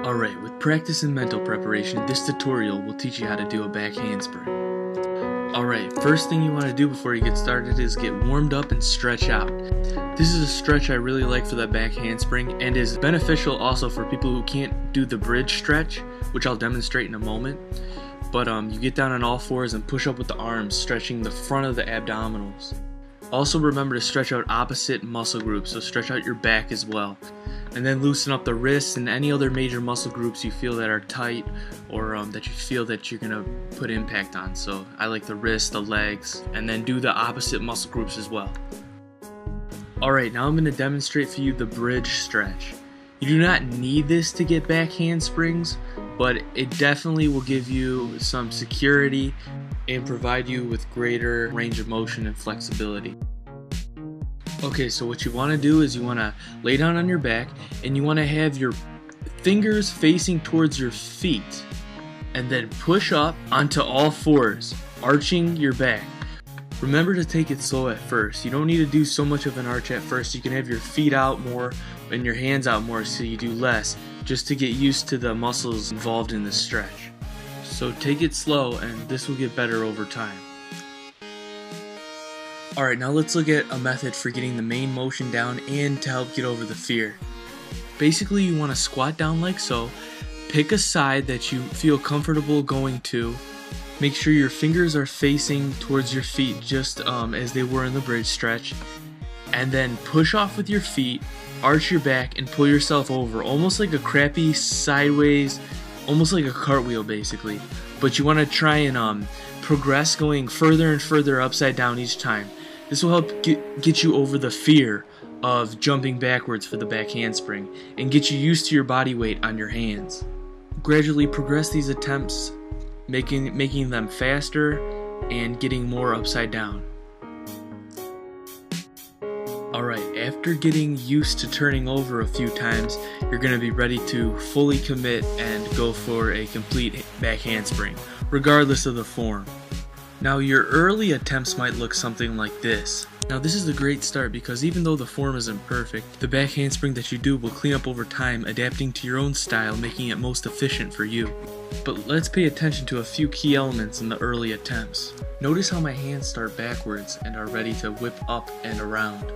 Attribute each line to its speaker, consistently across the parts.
Speaker 1: Alright, with practice and mental preparation, this tutorial will teach you how to do a back handspring. Alright, first thing you want to do before you get started is get warmed up and stretch out. This is a stretch I really like for that back handspring and is beneficial also for people who can't do the bridge stretch, which I'll demonstrate in a moment. But you get down on all fours and push up with the arms, stretching the front of the abdominals. Also remember to stretch out opposite muscle groups, so stretch out your back as well. And then loosen up the wrists and any other major muscle groups you feel that are tight or that you feel that you're going to put impact on. So I like the wrists, the legs, and then do the opposite muscle groups as well. Alright, now I'm going to demonstrate for you the bridge stretch. You do not need this to get back handsprings, but it definitely will give you some security and provide you with greater range of motion and flexibility. Okay, so what you want to do is you want to lay down on your back and you want to have your fingers facing towards your feet and then push up onto all fours, arching your back. Remember to take it slow at first. You don't need to do so much of an arch at first. You can have your feet out more and your hands out more so you do less, just to get used to the muscles involved in the stretch. So take it slow and this will get better over time. Alright, now let's look at a method for getting the main motion down and to help get over the fear. Basically, you want to squat down like so, pick a side that you feel comfortable going to, make sure your fingers are facing towards your feet just as they were in the bridge stretch, and then push off with your feet, arch your back, and pull yourself over, almost like a crappy sideways, almost like a cartwheel basically. But you want to try and progress going further and further upside down each time. This will help get you over the fear of jumping backwards for the back handspring and get you used to your body weight on your hands. Gradually progress these attempts, making them faster and getting more upside down. Alright, after getting used to turning over a few times, you're going to be ready to fully commit and go for a complete back handspring, regardless of the form. Now your early attempts might look something like this. Now this is a great start because even though the form isn't perfect, the back handspring that you do will clean up over time, adapting to your own style, making it most efficient for you. But let's pay attention to a few key elements in the early attempts. Notice how my hands start backwards and are ready to whip up and around.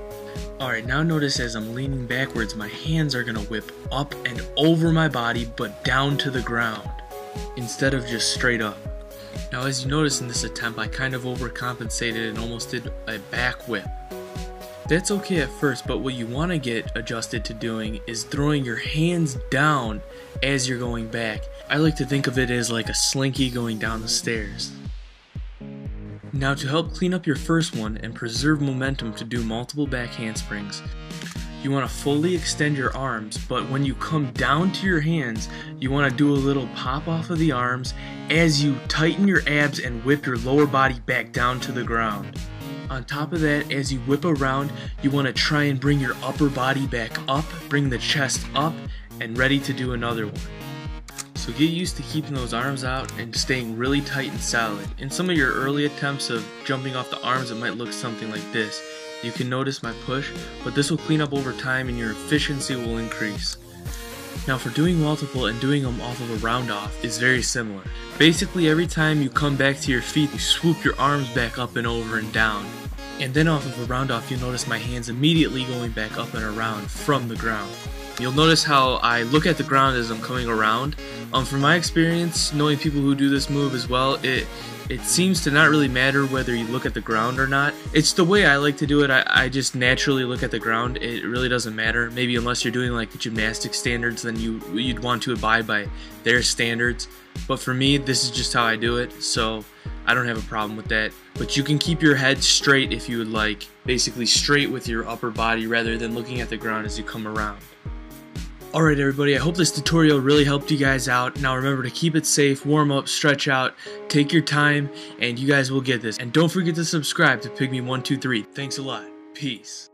Speaker 1: Alright, now notice as I'm leaning backwards, my hands are going to whip up and over my body but down to the ground, instead of just straight up. Now as you notice in this attempt, I kind of overcompensated and almost did a back whip. That's okay at first, but what you want to get adjusted to doing is throwing your hands down as you're going back. I like to think of it as like a slinky going down the stairs. Now to help clean up your first one and preserve momentum to do multiple back handsprings, you want to fully extend your arms, but when you come down to your hands, you want to do a little pop off of the arms as you tighten your abs and whip your lower body back down to the ground. On top of that, as you whip around, you want to try and bring your upper body back up, bring the chest up, and ready to do another one. So get used to keeping those arms out and staying really tight and solid. In some of your early attempts of jumping off the arms, it might look something like this. You can notice my push, but this will clean up over time and your efficiency will increase. Now for doing multiple and doing them off of a round off is very similar. Basically every time you come back to your feet, you swoop your arms back up and over and down. And then off of a round off, you'll notice my hands immediately going back up and around from the ground. You'll notice how I look at the ground as I'm coming around. From my experience, knowing people who do this move as well, it seems to not really matter whether you look at the ground or not. It's the way I like to do it. I just naturally look at the ground. It really doesn't matter. Maybe unless you're doing like gymnastic standards, then you'd want to abide by their standards. But for me, this is just how I do it, so I don't have a problem with that. But you can keep your head straight if you would like, basically straight with your upper body rather than looking at the ground as you come around. Alright everybody, I hope this tutorial really helped you guys out. Now remember to keep it safe, warm up, stretch out, take your time, and you guys will get this. And don't forget to subscribe to Pygmy123. Thanks a lot. Peace.